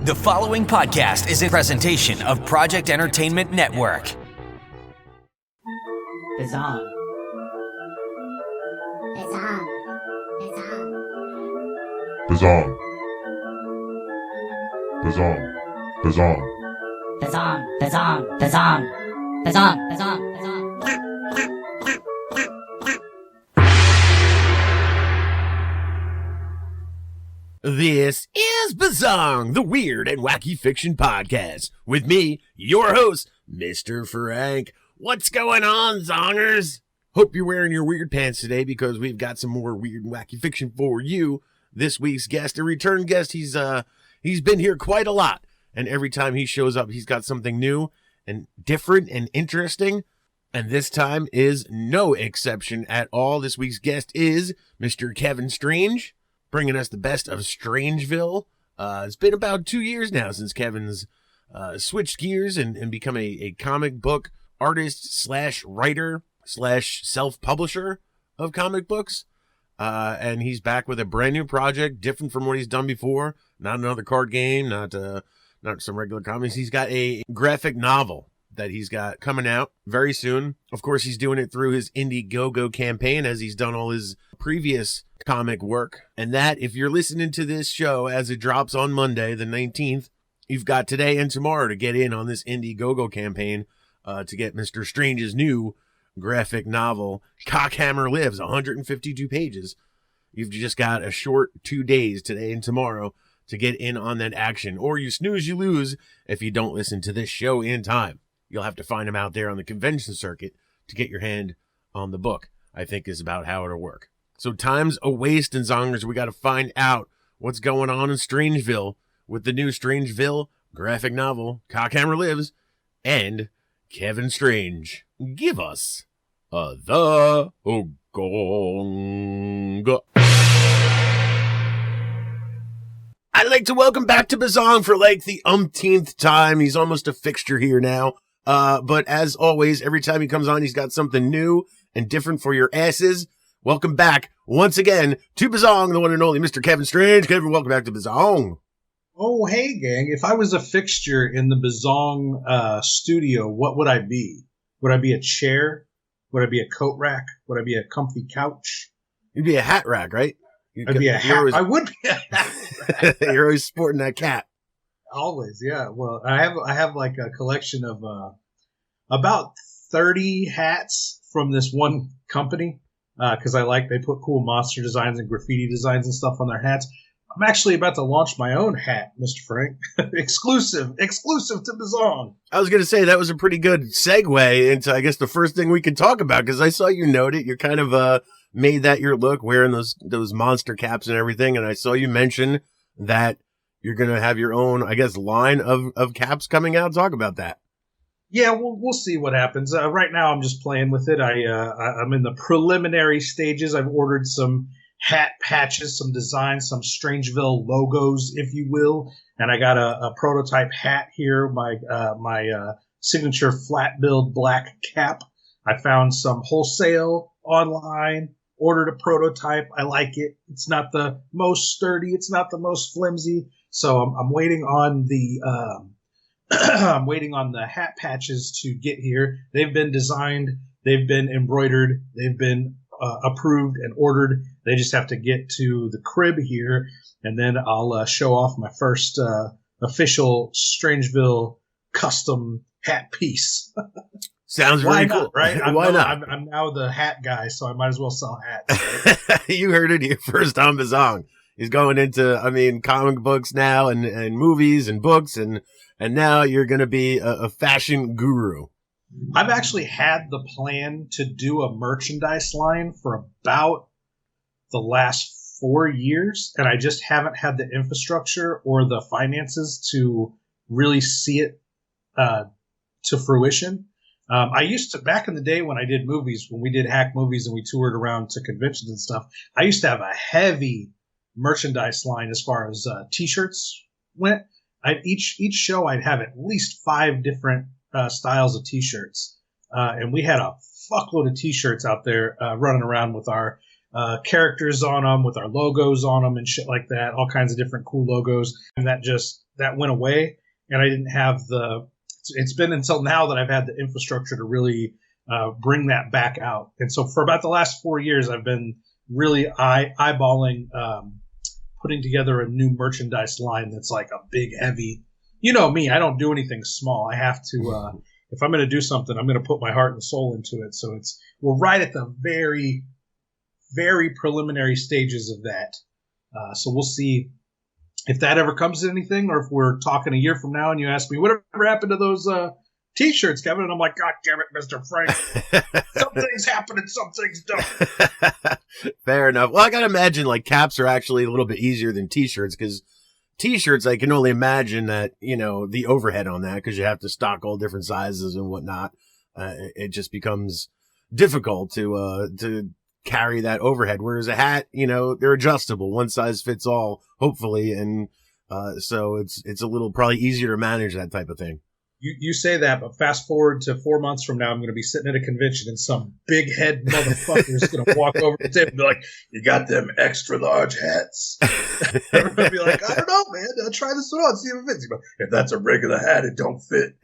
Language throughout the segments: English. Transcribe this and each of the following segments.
The following podcast is a presentation of Project Entertainment Network. Bizzong. Bizzong. Bizzong. Bizzong. Bizzong. Bizzong. Bizzong. Bizzong. Bizzong. Bizzong. Bizzong. This is Bizzong, the weird and wacky fiction podcast. With me, your host, Mr. Frank. What's going on, Zongers? Hope you're wearing your weird pants today because we've got some more weird and wacky fiction for you. This week's guest, a return guest, he's been here quite a lot. And every time he shows up, he's got something new and different and interesting. And this time is no exception at all. This week's guest is Mr. Kevin Strange, bringing us the best of Strangeville. It's been about 2 years now since Kevin's switched gears and become a comic book artist slash writer slash self-publisher of comic books. And he's back with a brand new project, different from what he's done before. Not another card game, not some regular comics. He's got a graphic novel that he's got coming out very soon. Of course, he's doing it through his Indiegogo campaign, as he's done all his previous comic work. And that, if you're listening to this show as it drops on Monday, the 19th, you've got today and tomorrow to get in on this Indiegogo campaign to get Mr. Strange's new graphic novel, Cockhammer Lives, 152 pages. You've just got a short 2 days, today and tomorrow, to get in on that action. Or you snooze, you lose if you don't listen to this show in time. You'll have to find him out there on the convention circuit to get your hand on the book, I think is about how it'll work. So time's a waste, and Zongers, we got to find out what's going on in Strangeville with the new Strangeville graphic novel, Cockhammer Lives, and Kevin Strange. Give us the gong. I'd like to welcome back to Bizzong for like the umpteenth time. He's almost a fixture here now. But as always, every time he comes on, he's got something new and different for your asses. Welcome back once again to Bizzong, the one and only Mr. Kevin Strange. Kevin, welcome back to Bizzong. Oh, hey, gang. If I was a fixture in the Bizzong studio, what would I be? Would I be a chair? Would I be a coat rack? Would I be a comfy couch? You'd be a hat rack, right? I'd be a hat. I would be a hat rack. You're always sporting that cap. Always, yeah. Well, I have like a collection of about 30 hats from this one company because they put cool monster designs and graffiti designs and stuff on their hats. I'm actually about to launch my own hat, Mr. Frank. exclusive to Bizzong. I was going to say that was a pretty good segue into, I guess, the first thing we can talk about, because I saw you note it. You kind of made that your look, wearing those monster caps and everything, and I saw you mention that you're going to have your own, I guess, line of caps coming out. Talk about that. Yeah, we'll see what happens. Right now, I'm just playing with it. I'm in the preliminary stages. I've ordered some hat patches, some designs, some Strangeville logos, if you will. And I got a prototype hat here, my signature flat build black cap. I found some wholesale online, ordered a prototype. I like it. It's not the most sturdy. It's not the most flimsy. So I'm waiting on the I'm waiting on the hat patches to get here. They've been designed. They've been embroidered. They've been approved and ordered. They just have to get to the crib here, and then I'll show off my first official Strangeville custom hat piece. Sounds really cool, right? Why not? I'm now the hat guy, so I might as well sell hats. Right? You heard it here first on Bizzong. He's going into, comic books now and movies and books, and now you're going to be a fashion guru. I've actually had the plan to do a merchandise line for about the last 4 years, and I just haven't had the infrastructure or the finances to really see it to fruition. I used to, back in the day when I did movies, when we did hack movies and we toured around to conventions and stuff, I used to have a heavy merchandise line as far as T-shirts went. Each show I'd have at least 5 different styles of T-shirts. And we had a fuckload of T-shirts out there running around with our characters on them, with our logos on them and shit like that, all kinds of different cool logos. And that just that went away, and I didn't have it's been until now that I've had the infrastructure to really bring that back out. And so for about the last 4 years, I've been really eyeballing putting together a new merchandise line that's like a big, heavy. You know me, I don't do anything small. I have to, if I'm going to do something, I'm going to put my heart and soul into it. So we're right at the very, very preliminary stages of that. So we'll see if that ever comes to anything, or if we're talking a year from now and you ask me, whatever happened to those T-shirts, Kevin? And I'm like, God damn it, Mr. Frank. Some things happen and some things don't. Fair enough. Well, I got to imagine like caps are actually a little bit easier than T-shirts, because T-shirts, I can only imagine that, the overhead on that, because you have to stock all different sizes and whatnot. It just becomes difficult to carry that overhead. Whereas a hat, they're adjustable. One size fits all, hopefully. And so it's a little probably easier to manage that type of thing. You say that, but fast forward to 4 months from now, I'm going to be sitting at a convention and some big head motherfucker is going to walk over the table and be like, you got them extra large hats. Everybody will be like, I don't know, man. I'll try this one on, see if it fits. If that's a regular hat, it don't fit.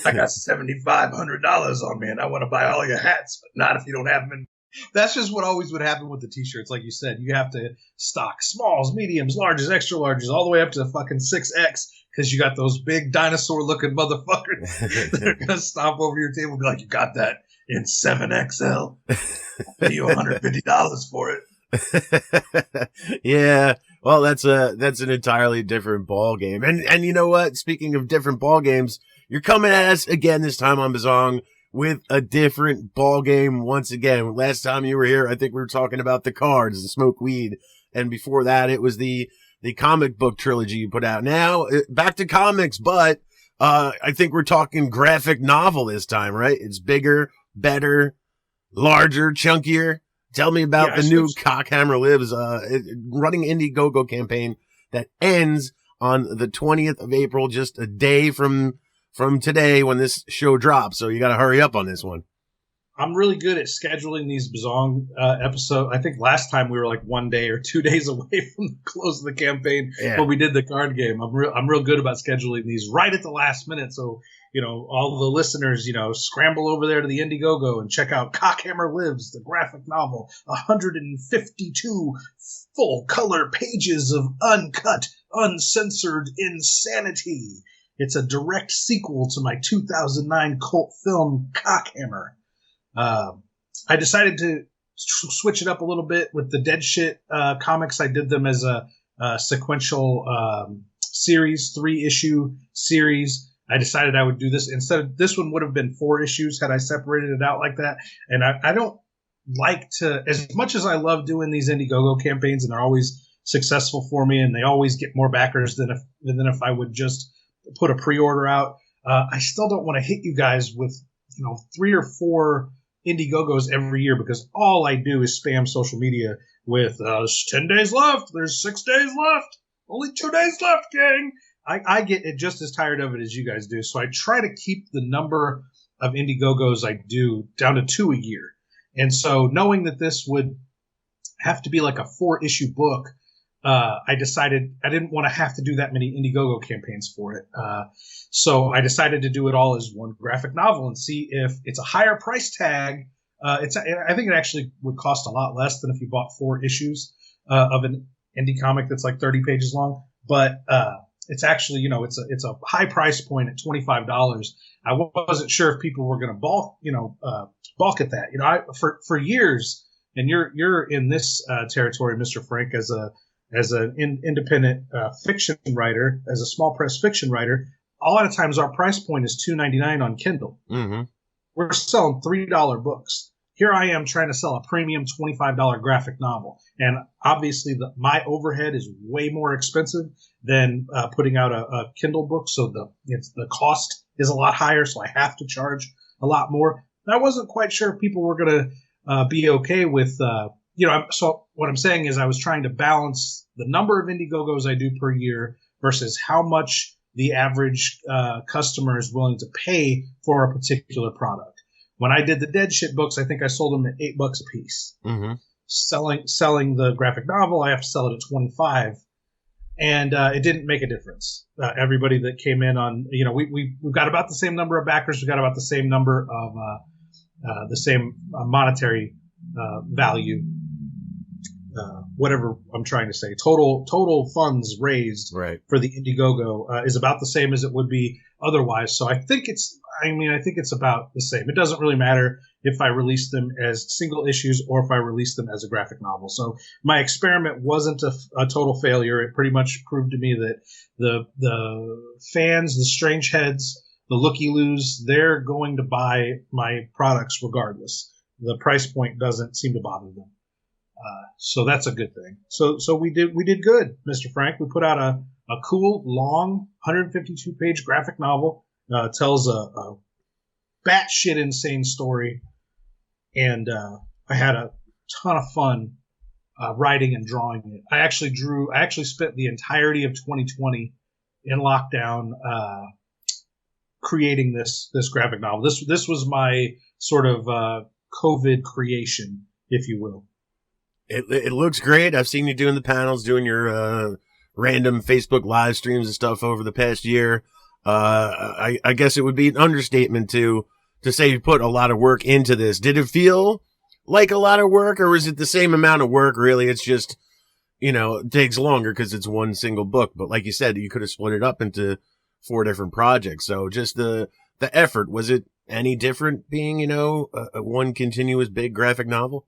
I got $7,500 on me and I want to buy all your hats, but not if you don't have them in. That's just what always would happen with the T-shirts. Like you said, you have to stock smalls, mediums, larges, extra larges, all the way up to fucking 6X, because you got those big dinosaur-looking motherfuckers that are going to stomp over your table and be like, you got that in 7XL. I'll pay you $150 for it. Yeah. Well, that's an entirely different ball game. And you know what? Speaking of different ball games, you're coming at us again this time on Bizzong with a different ball game once again. Last time you were here, I think we were talking about the cards, the smoke weed. And before that, it was the comic book trilogy you put out. Now, back to comics, but I think we're talking graphic novel this time, right? It's bigger, better, larger, chunkier. Tell me about the new Cockhammer Lives running Indiegogo campaign that ends on the 20th of April, just a day from today when this show drops. So you got to hurry up on this one. I'm really good at scheduling these Bizzong episodes. I think last time we were like 1 day or 2 days away from the close of the campaign when we did the card game. I'm real good about scheduling these right at the last minute. So, all the listeners, scramble over there to the Indiegogo and check out Cockhammer Lives, the graphic novel, 152 full color pages of uncut, uncensored insanity. It's a direct sequel to my 2009 cult film Cockhammer. I decided to switch it up a little bit with the Dead Shit comics. I did them as a sequential series, 3-issue series. I decided I would do this instead of this one would have been 4 issues had I separated it out like that. And I don't like to, as much as I love doing these Indiegogo campaigns, and they're always successful for me, and they always get more backers than if I would just put a pre-order out. I still don't want to hit you guys with 3 or 4 Indiegogos every year, because all I do is spam social media with 10 days left, there's 6 days left, only 2 days left, gang. I get just as tired of it as you guys do, so I try to keep the number of Indiegogos I do down to 2 a year. And so knowing that this would have to be like a 4-issue book, I decided I didn't want to have to do that many Indiegogo campaigns for it. So I decided to do it all as one graphic novel and see if it's a higher price tag. I think it actually would cost a lot less than if you bought 4 issues of an indie comic that's like 30 pages long. But it's actually, it's a high price point at $25. I wasn't sure if people were going to balk at that. For years, and you're in this territory, Mr. Frank, as an independent fiction writer, as a small press fiction writer, a lot of times our price point is $2.99 on Kindle. Mm-hmm. We're selling $3 books. Here I am trying to sell a premium $25 graphic novel, and obviously my overhead is way more expensive than putting out a Kindle book, so the cost is a lot higher, so I have to charge a lot more. And I wasn't quite sure if people were going to be okay with. So what I'm saying is I was trying to balance the number of Indiegogos I do per year versus how much the average customer is willing to pay for a particular product. When I did the Dead Shit books, I think I sold them at $8 a piece. Mm-hmm. Selling the graphic novel, I have to sell it at $25. and it didn't make a difference. Everybody that came in on, we've got about the same number of backers. We've got about the same number of the same monetary value. Whatever I'm trying to say, total funds raised for the Indiegogo is about the same as it would be otherwise. So I think it's about the same. It doesn't really matter if I release them as single issues or if I release them as a graphic novel. So my experiment wasn't a total failure. It pretty much proved to me that the fans, the strange heads, the looky-loos, they're going to buy my products regardless. The price point doesn't seem to bother them. So that's a good thing. So we did good, Mr. Frank. We put out a cool, long, 152-page graphic novel. Tells a batshit insane story, and I had a ton of fun writing and drawing it. I actually spent the entirety of 2020 in lockdown creating this graphic novel. This was my sort of COVID creation, if you will. It looks great. I've seen you doing the panels, doing your random Facebook live streams and stuff over the past year. I guess it would be an understatement to say you put a lot of work into this. Did it feel like a lot of work, or was it the same amount of work? Really, it's just, it takes longer because it's one single book. But like you said, you could have split it up into 4 different projects. So just the effort, was it any different being, a one continuous big graphic novel?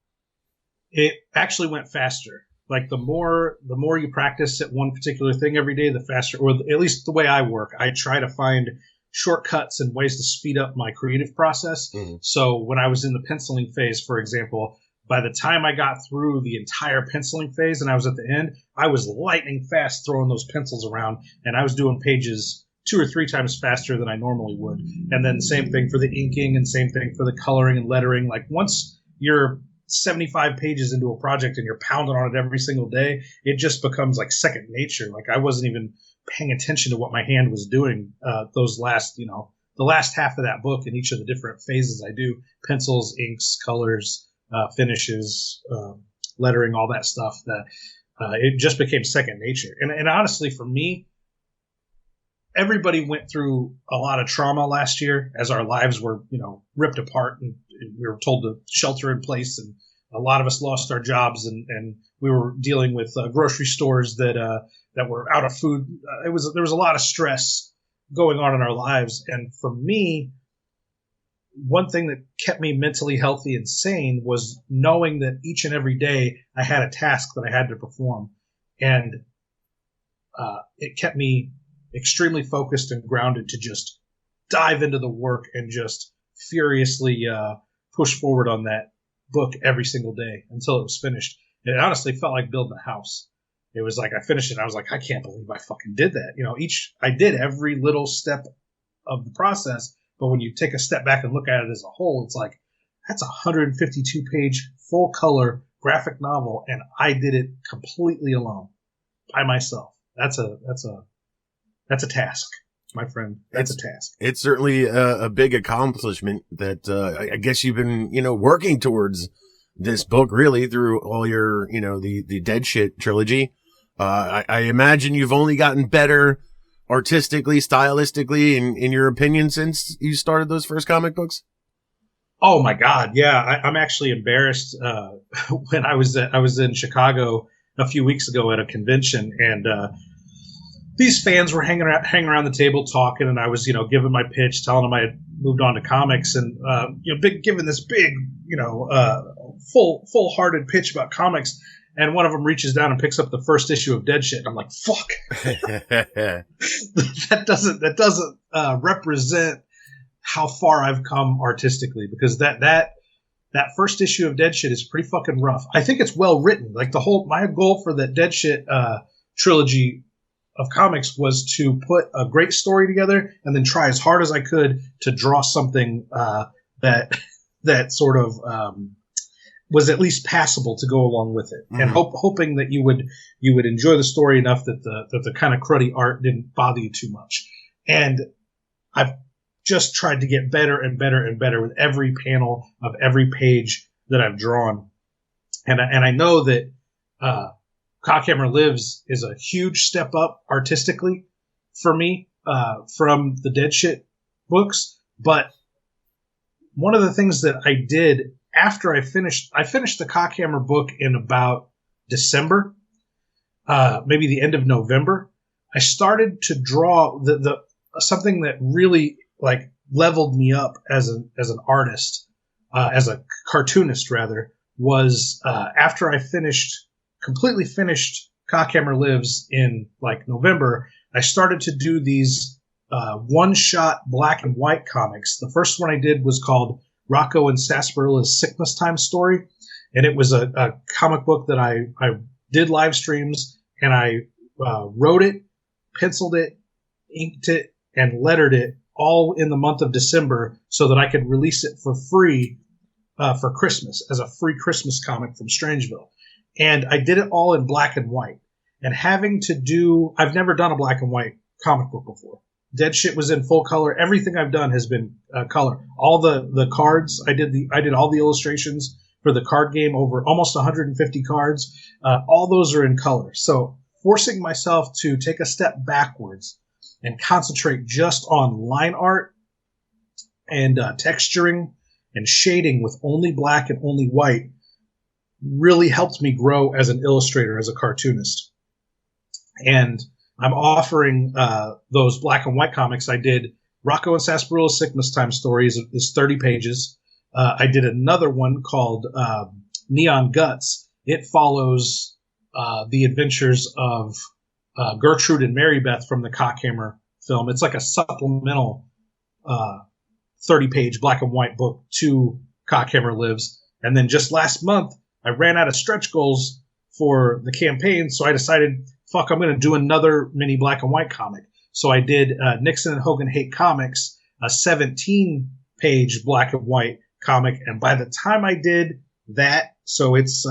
It actually went faster. Like the more you practice at one particular thing every day, the faster, or at least the way I work, I try to find shortcuts and ways to speed up my creative process. Mm-hmm. So when I was in the penciling phase, for example, by the time I got through the entire penciling phase and I was at the end, I was lightning fast throwing those pencils around, and I was doing pages 2 or 3 times faster than I normally would. And then same thing for the inking and same thing for the coloring and lettering. Like once you're 75 pages into a project and you're pounding on it every single day, it just becomes like second nature. Like I wasn't even paying attention to what my hand was doing those last, the last half of that book in each of the different phases I do: pencils, inks, colors, finishes, lettering, all that stuff. That it just became second nature. And honestly, for me, everybody went through a lot of trauma last year as our lives were, ripped apart, and we were told to shelter in place, and a lot of us lost our jobs, and we were dealing with grocery stores that were out of food. There was a lot of stress going on in our lives, and for me, one thing that kept me mentally healthy and sane was knowing that each and every day I had a task that I had to perform, and it kept me extremely focused and grounded to just dive into the work and just furiously push forward on that book every single day until it was finished. And it honestly felt like building a house. It was like I finished it and I was like, I can't believe I fucking did that. I did every little step of the process, but when you take a step back and look at it as a whole, it's like, that's a 152-page full color graphic novel, and I did it completely alone by myself. That's a task, my friend. That's a task. It's certainly a big accomplishment that I guess you've been, working towards this book really through all your, the Dead Shit trilogy. I imagine you've only gotten better artistically, stylistically, in your opinion since you started those first comic books. Oh my God, yeah. I'm actually embarrassed. When I was in Chicago a few weeks ago at a convention, and these fans were hanging around the table talking, and I was, giving my pitch, telling them I had moved on to comics, and giving this big, full-hearted pitch about comics, and one of them reaches down and picks up the first issue of Dead Shit. I'm like, fuck. that doesn't represent how far I've come artistically, because that first issue of Dead Shit is pretty fucking rough. I think it's well written. Like my goal for the Dead Shit trilogy of comics was to put a great story together and then try as hard as I could to draw something that sort of was at least passable to go along with it, and hoping that you would enjoy the story enough that the kind of cruddy art didn't bother you too much. And I've just tried to get better and better and better with every panel of every page that I've drawn, and I know that Cockhammer Lives is a huge step up artistically for me from the Dead Shit books. But one of the things that I did after I finished the Cockhammer book in about December, maybe the end of November. I started to draw the something that really like leveled me up as an artist, as a cartoonist rather, was after I completely finished Cockhammer Lives in like November. I started to do these one-shot black and white comics. The first one I did was called Rocco and Sarsaparilla's Sickness Time Story, and it was a comic book that I did live streams, and I wrote it, penciled it, inked it, and lettered it all in the month of December so that I could release it for free for Christmas as a free Christmas comic from Strangeville. And I did it all in black and white. And I've never done a black and white comic book before. Dead Shit was in full color. Everything I've done has been color. All the cards, I did all the illustrations for the card game, over almost 150 cards. All those are in color. So forcing myself to take a step backwards and concentrate just on line art and texturing and shading with only black and only white really helped me grow as an illustrator, as a cartoonist. And I'm offering those black and white comics. I did Rocco and Sarsaparilla's Sickness Time Stories is 30 pages. I did another one called Neon Guts. It follows the adventures of Gertrude and Mary Beth from the Cockhammer film. It's like a supplemental 30-page black and white book to Cockhammer Lives. And then just last month, I ran out of stretch goals for the campaign, so I decided, fuck, I'm going to do another mini black and white comic. So I did Nixon and Hogan Hate Comics, a 17-page black and white comic. And by the time I did that, so it's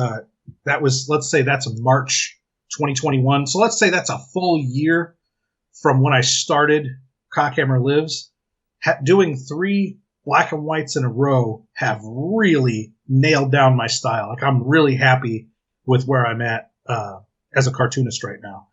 let's say that's March 2021. So let's say that's a full year from when I started Cockhammer Lives. Doing 3 black and whites in a row have really nailed down my style. Like, I'm really happy with where I'm at as a cartoonist right now.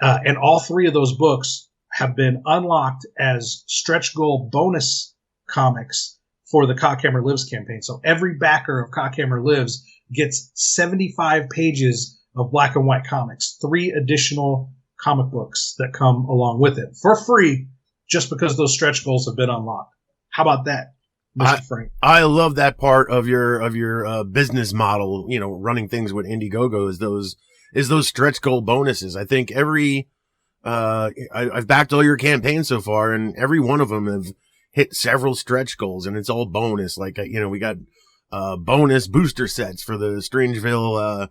And all 3 of those books have been unlocked as stretch goal bonus comics for the Cockhammer Lives campaign. So every backer of Cockhammer Lives gets 75 pages of black and white comics, 3 additional comic books that come along with it for free, just because those stretch goals have been unlocked. How about that, Mr. Frank? I love that part of your business model. You know, running things with Indiegogo is those stretch goal bonuses. I think I've backed all your campaigns so far, and every one of them have hit several stretch goals, and it's all bonus. Like, we got bonus booster sets for the Strangeville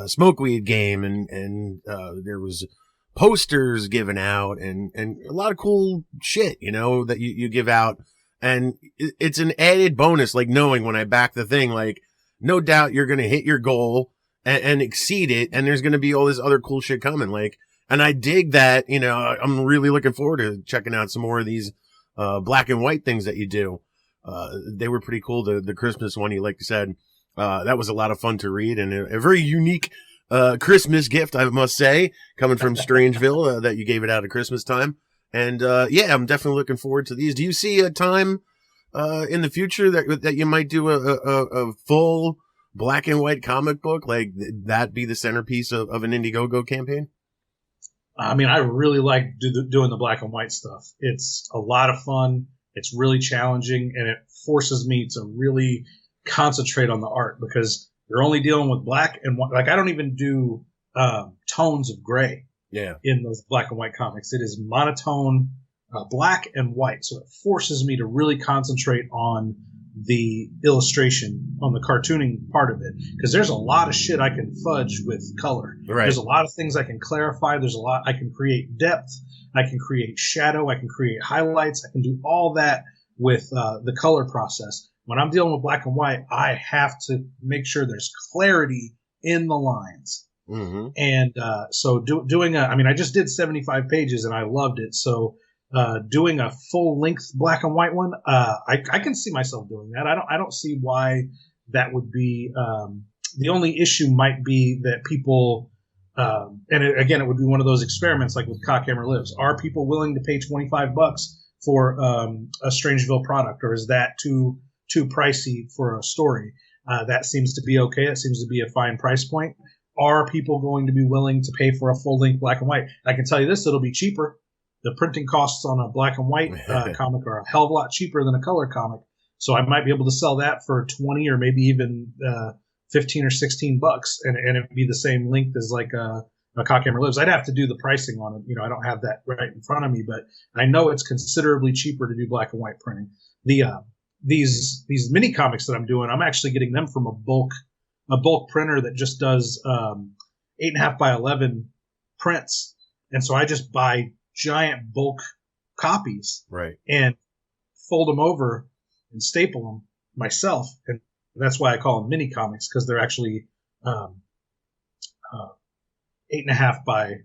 Smokeweed game, and there was posters given out and a lot of cool shit, that you give out. And it's an added bonus, like knowing when I back the thing, like, no doubt you're going to hit your goal and exceed it. And there's going to be all this other cool shit coming. Like, and I dig that, I'm really looking forward to checking out some more of these, black and white things that you do. They were pretty cool. The Christmas one, like you said, that was a lot of fun to read, and a very unique, Christmas gift, I must say, coming from Strangeville, that you gave it out at Christmas time. And, I'm definitely looking forward to these. Do you see a time, in the future that you might do a full black and white comic book, like that be the centerpiece of an Indiegogo campaign? I mean, I really like doing the black and white stuff. It's a lot of fun. It's really challenging, and it forces me to really concentrate on the art, because you're only dealing with black and white. Like, I don't even do tones of gray in those black and white comics. It is monotone black and white. So it forces me to really concentrate on the illustration, on the cartooning part of it, because there's a lot of shit I can fudge with color. Right. There's a lot of things I can clarify. There's a lot I can create depth. I can create shadow. I can create highlights. I can do all that with the color process. When I'm dealing with black and white, I have to make sure there's clarity in the lines. Mm-hmm. And so doing I just did 75 pages and I loved it. So doing a full length black and white one, I can see myself doing that. I don't see why that would be. The only issue might be that people Again, it would be one of those experiments like with Cockhammer Lives. Are people willing to pay $25 for a Strangeville product, or is that too pricey for a story? That seems to be okay. It seems to be a fine price point. Are people going to be willing to pay for a full-length black and white? I can tell you this, it'll be cheaper. The printing costs on a black and white comic are a hell of a lot cheaper than a color comic. So I might be able to sell that for 20 or maybe even 15 or 16 bucks, and it'd be the same length as like a Cockhammer Lives. I'd have to do the pricing on it. I don't have that right in front of me, but I know it's considerably cheaper to do black and white printing. These mini comics that I'm doing, I'm actually getting them from a bulk printer that just does 8.5 by 11 prints, and so I just buy giant bulk copies, right, and fold them over and staple them myself, and that's why I call them mini comics, because they're actually 8.5 by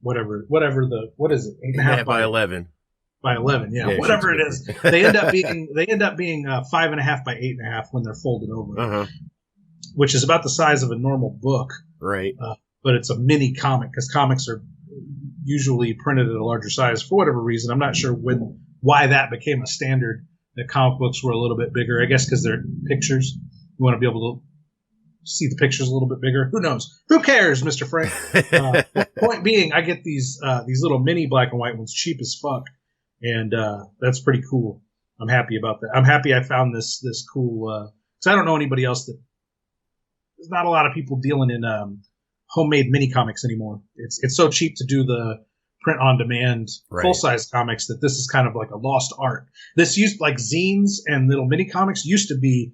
what is it? 8.5 by 11. By 11, yeah, whatever it is. They end up being 5.5 by 8.5 when they're folded over, which is about the size of a normal book, right? But it's a mini comic because comics are usually printed at a larger size for whatever reason. I'm not sure why that became a standard. The comic books were a little bit bigger, I guess, because they're pictures. You want to be able to see the pictures a little bit bigger. Who knows? Who cares, Mr. Frank? Point being, I get these little mini black and white ones cheap as fuck, and that's pretty cool. I'm happy about that. I'm happy I found this cool, because I don't know anybody else that. There's not a lot of people dealing in homemade mini comics anymore. It's so cheap to do the print on demand full size comics that this is kind of like a lost art. This used like zines and little mini comics used to be.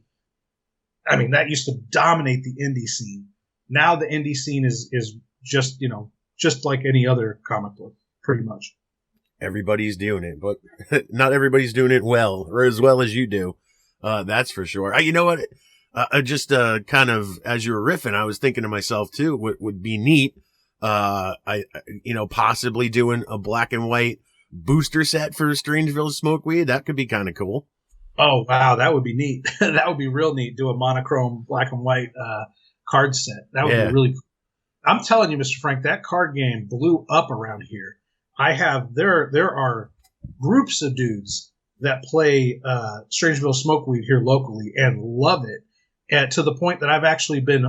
I mean, that used to dominate the indie scene. Now the indie scene is just like any other comic book, pretty much. Everybody's doing it, but not everybody's doing it well, or as well as you do. That's for sure. You know what? Just kind of as you were riffing, I was thinking to myself too, what would be neat, possibly doing a black and white booster set for Strangeville Smokeweed. That could be kind of cool. Oh, wow. That would be neat. That would be real neat. Do a monochrome black and white card set. That would be really cool. I'm telling you, Mr. Frank, that card game blew up around here. There are groups of dudes that play Strangeville Smokeweed here locally and love it, to the point that I've actually been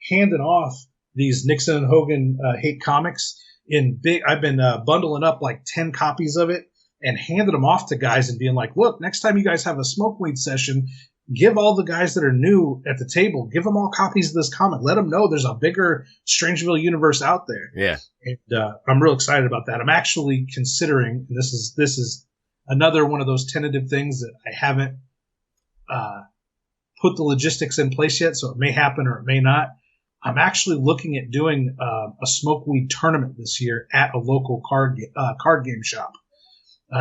handing off these Nixon and Hogan hate comics in big. I've been bundling up like 10 copies of it and handed them off to guys and being like, look, next time you guys have a Smokeweed session, give all the guys that are new at the table, give them all copies of this comic. Let them know there's a bigger Strangeville universe out there. Yeah. And I'm real excited about that. I'm actually considering, and this is another one of those tentative things that I haven't put the logistics in place yet, so it may happen or it may not. I'm actually looking at doing a Smokeweed tournament this year at a local card game shop.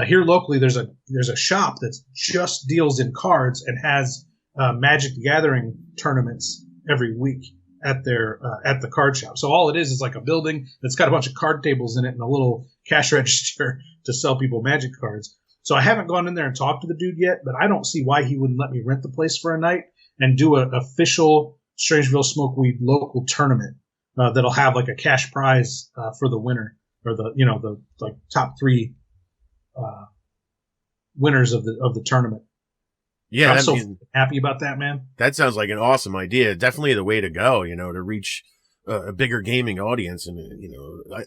Here locally, there's a shop that just deals in cards and has Magic the Gathering tournaments every week at the card shop. So all it is like a building that's got a bunch of card tables in it and a little cash register to sell people Magic cards. So I haven't gone in there and talked to the dude yet, but I don't see why he wouldn't let me rent the place for a night and do an official Strangeville Smokeweed local tournament that'll have like a cash prize for the winner, or the top 3 winners of the tournament. Yeah, I'm so happy about that, man. That sounds like an awesome idea. Definitely the way to go, to reach a bigger gaming audience. And,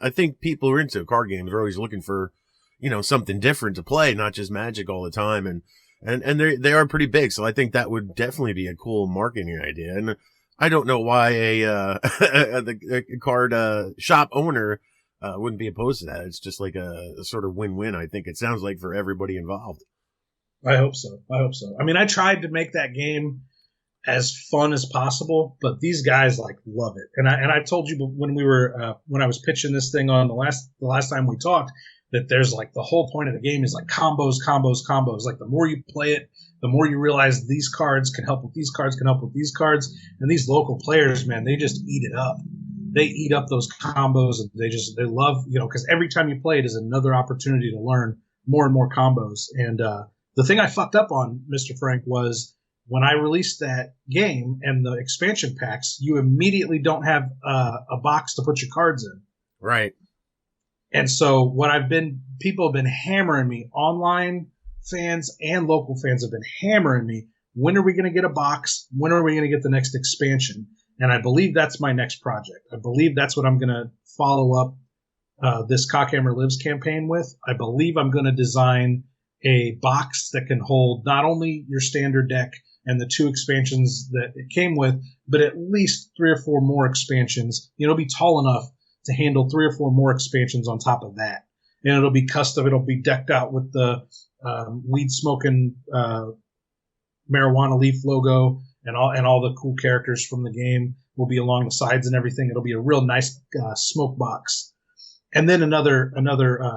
I think people who are into card games are always looking for, something different to play, not just Magic all the time. And they are pretty big. So I think that would definitely be a cool marketing idea. And I don't know why a card shop owner wouldn't be opposed to that. It's just like a sort of win-win, I think it sounds like, for everybody involved. I hope so. I mean, I tried to make that game as fun as possible, but these guys love it. And I told you when I was pitching this thing on the last time we talked, that there's the whole point of the game is combos. The more you play it, the more you realize these cards can help with these cards, and these local players, man, they just eat it up. They eat up those combos, and they love, because every time you play it is another opportunity to learn more and more combos. And the thing I fucked up on, Mr. Frank, was when I released that game and the expansion packs, you immediately don't have a box to put your cards in. Right. And so people have been hammering me, online fans and local fans have been hammering me. When are we going to get a box? When are we going to get the next expansion? And I believe that's my next project. I believe that's what I'm going to follow up this Cockhammer Lives campaign with. I believe I'm going to design a box that can hold not only your standard deck and the 2 expansions that it came with, but at least 3 or 4 more expansions. It'll be tall enough to handle 3 or 4 more expansions on top of that. And it'll be custom. It'll be decked out with the weed smoking marijuana leaf logo and all the cool characters from the game will be along the sides and everything. It'll be a real nice smoke box. And then another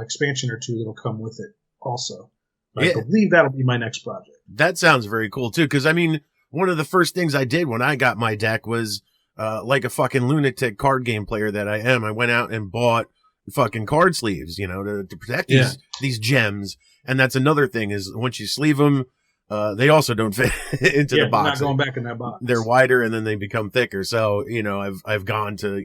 expansion or 2 that'll come with it also. But I believe that'll be my next project. That sounds very cool too. Cause I mean, one of the first things I did when I got my deck was, like a fucking lunatic card game player that I am, I went out and bought fucking card sleeves, to protect these gems. And that's another thing is once you sleeve them, they also don't fit into the box. Not going back in that box. They're wider and then they become thicker. So, I've gone to,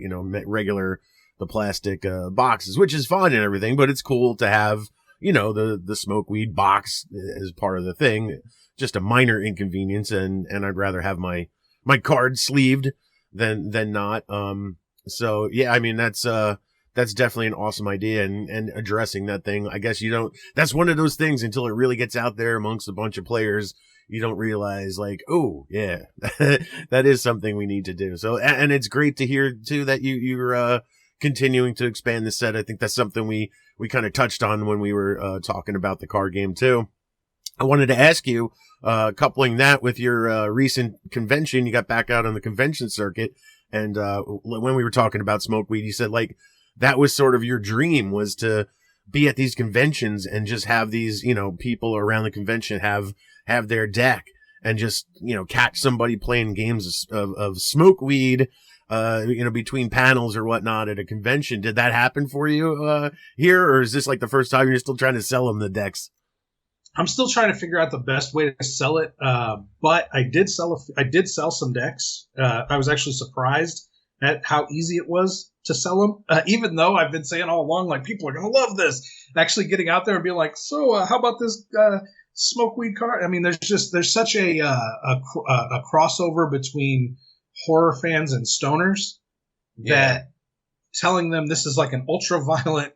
the plastic, boxes, which is fun and everything, but it's cool to have, the smoke weed box as part of the thing. Just a minor inconvenience. And I'd rather have my card sleeved than not. So yeah, I mean, that's definitely an awesome idea and addressing that thing. I guess that's one of those things until it really gets out there amongst a bunch of players, you don't realize like, oh yeah, that is something we need to do. So, and it's great to hear too that you're continuing to expand the set. I think that's something we kind of touched on when we were talking about the card game too. I wanted to ask you, coupling that with your recent convention, you got back out on the convention circuit, and when we were talking about smokeweed, you said like that was sort of your dream, was to be at these conventions and just have these, people around the convention have their deck and just, catch somebody playing games of smokeweed, between panels or whatnot at a convention. Did that happen for you here, or is this like the first time you're still trying to sell them the decks? I'm still trying to figure out the best way to sell it, but I did sell some decks. I was actually surprised at how easy it was to sell them, even though I've been saying all along, like, people are going to love this. Actually getting out there and being like, so how about this smokeweed card? I mean, there's such a crossover between horror fans and stoners that telling them this is like an ultra violent,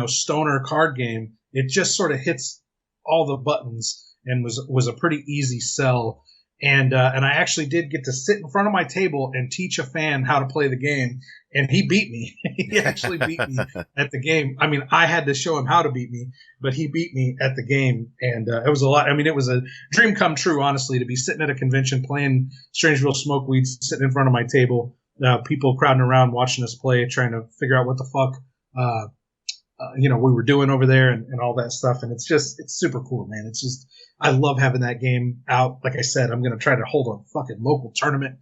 stoner card game, it just sort of hits all the buttons and was a pretty easy sell. And I actually did get to sit in front of my table and teach a fan how to play the game, and he beat me. He actually beat me at the game. I mean, I had to show him how to beat me, but he beat me at the game, and it was a lot. I mean, it was a dream come true, honestly, to be sitting at a convention playing Strangeville Smokeweed, sitting in front of my table, people crowding around watching us play, trying to figure out what the fuck we were doing over there and all that stuff. And it's super cool, man. It's just, I love having that game out. Like I said, I'm going to try to hold a fucking local tournament.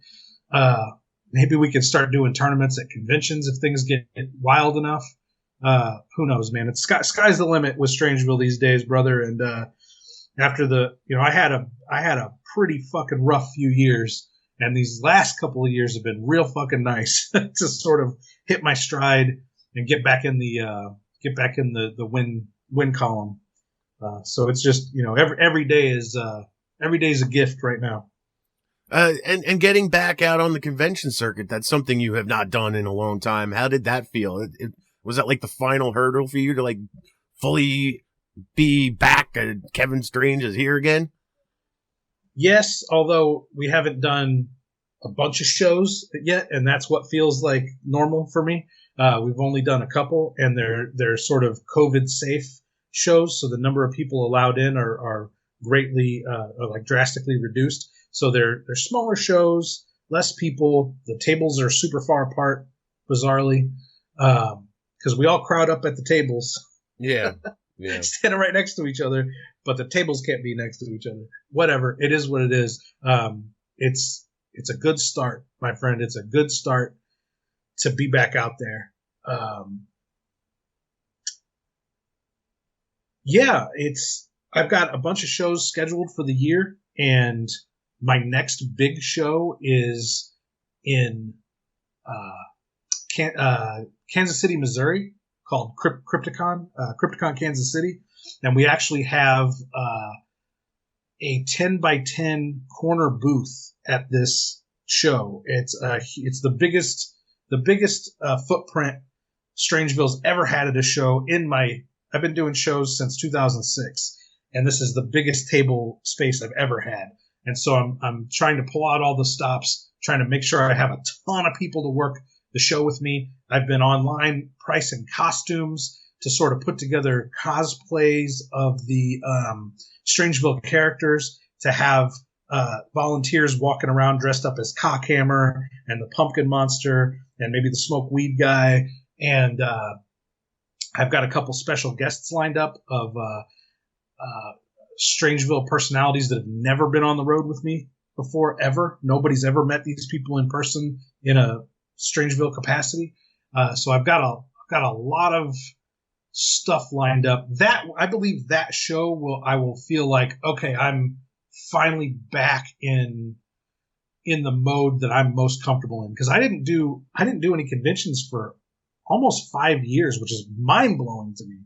Maybe we can start doing tournaments at conventions if things get wild enough. Who knows, man? It's sky's the limit with Strangeville these days, brother. And, after I had a pretty fucking rough few years, and these last couple of years have been real fucking nice to sort of hit my stride and get back in the win column. So it's just, every day is a gift right now. And getting back out on the convention circuit, that's something you have not done in a long time. How did that feel? Was that like the final hurdle for you to like fully be back? Kevin Strange is here again? Yes, although we haven't done a bunch of shows yet, and that's what feels like normal for me. We've only done a couple, and they're sort of COVID safe shows, so the number of people allowed in are greatly, drastically reduced. So they're smaller shows, less people. The tables are super far apart, bizarrely, because we all crowd up at the tables. Yeah. Standing right next to each other, but the tables can't be next to each other. Whatever, it is what it is. It's a good start, my friend. It's a good start to be back out there. I've got a bunch of shows scheduled for the year. and my next big show is in Kansas City, Missouri, called Crypticon Kansas City, and we actually have a 10 by 10 corner booth at this show. It's the biggest footprint Strangeville's ever had at a show. I've been doing shows since 2006, and this is the biggest table space I've ever had. And so I'm trying to pull out all the stops, trying to make sure I have a ton of people to work the show with me. I've been online pricing costumes to sort of put together cosplays of the Strangeville characters, to have volunteers walking around dressed up as Cockhammer and the Pumpkin Monster and maybe the Smoke Weed guy. And I've got a couple special guests lined up of Strangeville personalities that have never been on the road with me before, ever. Nobody's ever met these people in person in a Strangeville capacity. So I've got a lot of stuff lined up. That, I believe, that show I will feel like, okay, I'm finally back in the mode that I'm most comfortable in, because I didn't do any conventions for almost 5 years, which is mind blowing to me.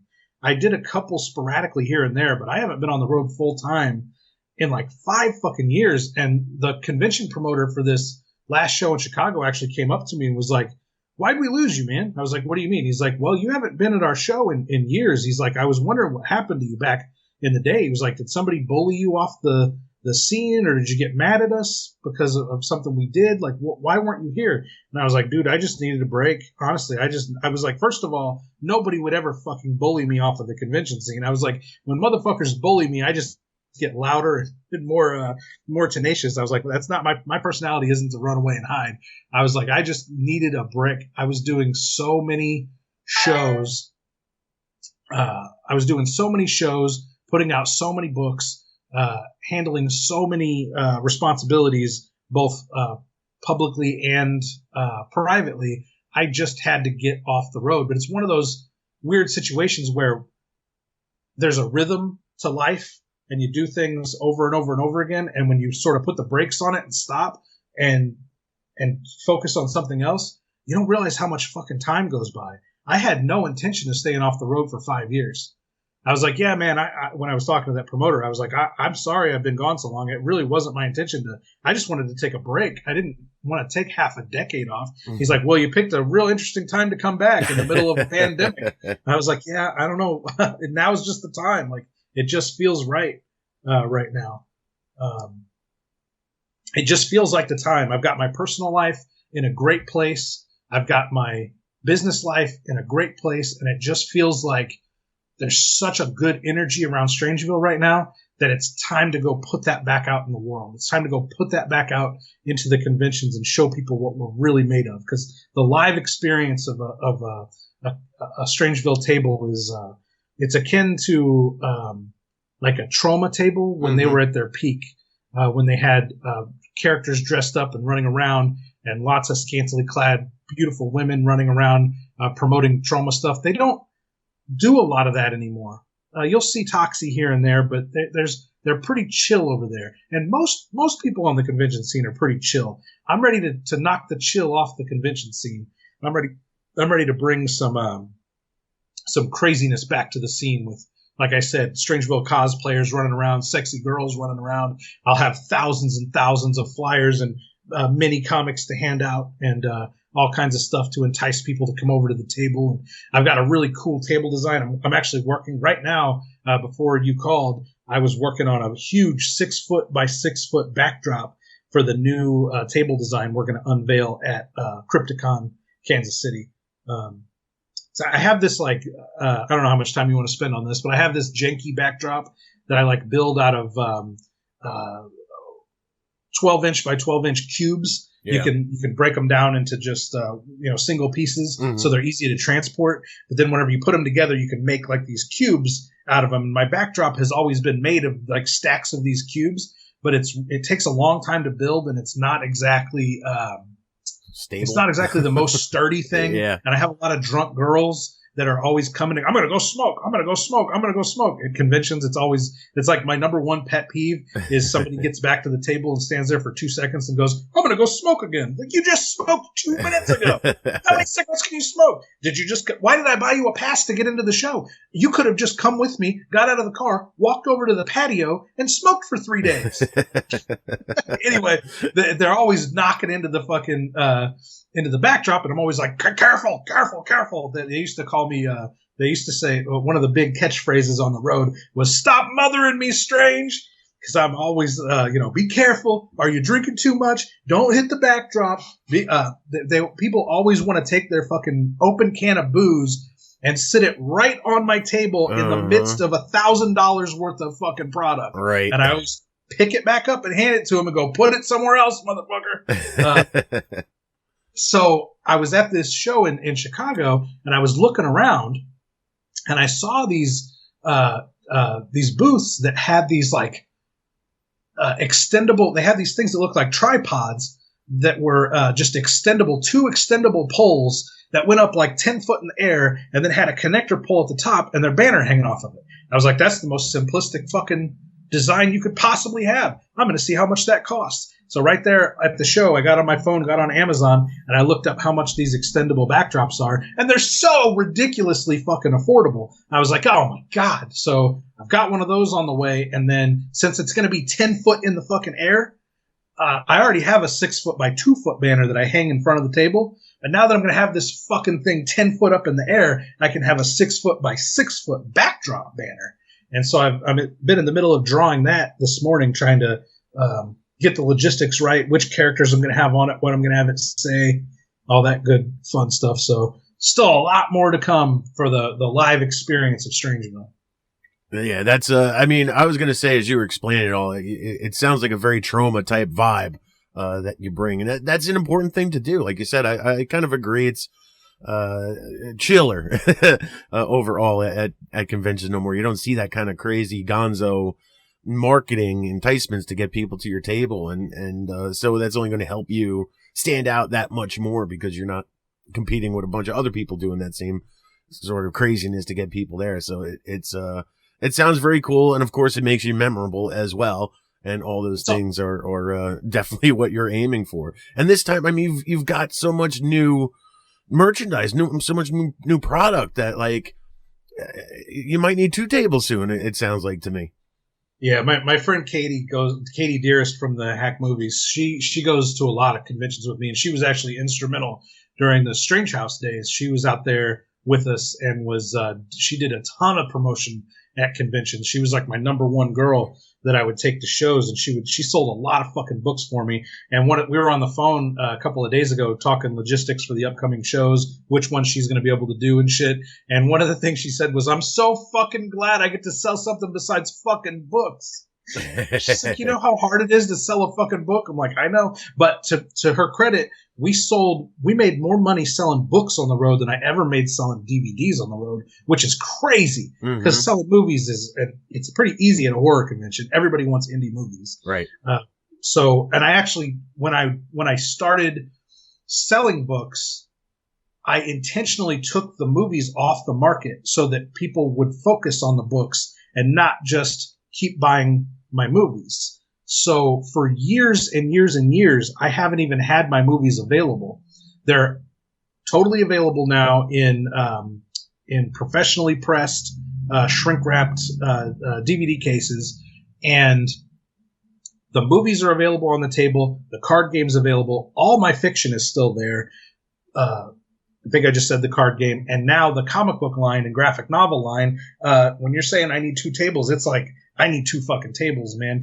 I did a couple sporadically here and there, but I haven't been on the road full time in like 5 fucking years. And the convention promoter for this last show in Chicago actually came up to me and was like, "Why'd we lose you, man?" I was like, "What do you mean?" He's like, "Well, you haven't been at our show in years." He's like, "I was wondering what happened to you back in the day." He was like, "Did somebody bully you off the scene, or did you get mad at us because of something we did? Like, why weren't you here?" And I was like, "Dude, I just needed a break. Honestly, I was like, first of all, nobody would ever fucking bully me off of the convention scene." I was like, when motherfuckers bully me, I just get louder and more tenacious. I was like, that's not my personality isn't to run away and hide. I was like, I just needed a break. I was doing so many shows. Putting out so many books, handling so many responsibilities, both publicly and privately. I just had to get off the road. But it's one of those weird situations where there's a rhythm to life, and you do things over and over and over again. And when you sort of put the brakes on it and stop and focus on something else, you don't realize how much fucking time goes by. I had no intention of staying off the road for 5 years. I was like, yeah, man, when I was talking to that promoter, I was like, I'm sorry I've been gone so long. It really wasn't my intention I just wanted to take a break. I didn't want to take half a decade off. Mm-hmm. He's like, well, you picked a real interesting time to come back in the middle of a pandemic. And I was like, yeah, I don't know. Now is just the time. Like, it just feels right right now. It just feels like the time. I've got my personal life in a great place. I've got my business life in a great place. And it just feels like there's such a good energy around Strangeville right now that it's time to go put that back out in the world. It's time to go put that back out into the conventions and show people what we're really made of. Because the live experience of a Strangeville table is it's akin to like a trauma table when they were at their peak, when they had characters dressed up and running around, and lots of scantily clad, beautiful women running around promoting trauma stuff. They don't do a lot of that anymore. You'll see Toxie here and there, but they're pretty chill over there. And most people on the convention scene are pretty chill. I'm ready to knock the chill off the convention scene. I'm ready to bring some craziness back to the scene with, like I said, Strangeville cosplayers running around, sexy girls running around. I'll have thousands and thousands of flyers and mini comics to hand out, and all kinds of stuff to entice people to come over to the table. And I've got a really cool table design. I'm actually working right now. Before you called, I was working on a huge 6 foot by 6 foot backdrop for the new table design we're going to unveil at Crypticon Kansas City. So I have this I don't know how much time you want to spend on this, but I have this janky backdrop that I build out of 12 inch by 12 inch cubes. Yeah. You can break them down into just single pieces, so they're easy to transport. But then whenever you put them together, you can make these cubes out of them. And my backdrop has always been made of stacks of these cubes, but it takes a long time to build, and it's not exactly stable. It's not exactly the most sturdy thing. Yeah. And I have a lot of drunk girls that are always coming in. I'm going to go smoke. I'm going to go smoke. I'm going to go smoke. At conventions, it's like my number one pet peeve is somebody gets back to the table and stands there for 2 seconds and goes, I'm going to go smoke again. Like, you just smoked 2 minutes ago. How many seconds can you smoke? Why did I buy you a pass to get into the show? You could have just come with me, got out of the car, walked over to the patio, and smoked for 3 days. Anyway, they're always knocking into the fucking, into the backdrop, and I'm always like, careful, careful, careful. They used to call me, they used to say, one of the big catchphrases on the road was, stop mothering me, Strange. Because I'm always, be careful. Are you drinking too much? Don't hit the backdrop. People always want to take their fucking open can of booze and sit it right on my table in the midst of $1,000 worth of fucking product. Right. And I always pick it back up and hand it to them and go, put it somewhere else, motherfucker. So I was at this show in Chicago, and I was looking around, and I saw these booths that had these like extendable. They had these things that looked like tripods that were just extendable, 2 extendable poles that went up like 10 foot in the air, and then had a connector pole at the top and their banner hanging off of it. I was like, that's the most simplistic fucking design you could possibly have. I'm going to see how much that costs. So right there at the show, I got on my phone, got on Amazon, and I looked up how much these extendable backdrops are, and they're so ridiculously fucking affordable. I was like, oh my God. So I've got one of those on the way, and then since it's going to be 10 foot in the fucking air, I already have a 6 foot by 2 foot banner that I hang in front of the table. And now that I'm going to have this fucking thing 10 foot up in the air, I can have a 6 foot by 6 foot backdrop banner. And so I've been in the middle of drawing that this morning, trying to get the logistics right, which characters I'm going to have on it, what I'm going to have it say, all that good fun stuff. So still a lot more to come for the live experience of Strangeville. Yeah, that's, I was going to say, as you were explaining it all, it sounds like a very trauma type vibe that you bring. And that's an important thing to do. Like you said, I kind of agree. It's chiller overall at conventions no more. You don't see that kind of crazy gonzo marketing enticements to get people to your table. And so that's only going to help you stand out that much more, because you're not competing with a bunch of other people doing that same sort of craziness to get people there. So it sounds very cool. And of course it makes you memorable as well. And all those things are definitely what you're aiming for. And this time, you've got so much new merchandise, so much new product that, like, you might need 2 tables soon. It sounds like to me. Yeah, my friend Katie Dearest from the Hack Movies. She goes to a lot of conventions with me, and she was actually instrumental during the Strange House days. She was out there with us and she did a ton of promotion at conventions. She was like my number one girl that I would take to shows, and she sold a lot of fucking books for me. And we were on the phone a couple of days ago talking logistics for the upcoming shows, which ones she's going to be able to do and shit. And one of the things she said was, I'm so fucking glad I get to sell something besides fucking books. She's like, you know how hard it is to sell a fucking book? I'm like, I know. But to her credit, we made more money selling books on the road than I ever made selling DVDs on the road, which is crazy, because selling movies it's pretty easy at a horror convention. Everybody wants indie movies. Right. And I actually, when I started selling books, I intentionally took the movies off the market so that people would focus on the books and not just keep buying my movies. So for years and years and years, I haven't even had my movies available. They're totally available now in professionally pressed, shrink wrapped DVD cases, and the movies are available on the table. The card game's available. All my fiction is still there. I think I just said the card game, and now the comic book line and graphic novel line. When you're saying I need 2 tables, it's like I need 2 fucking tables, man,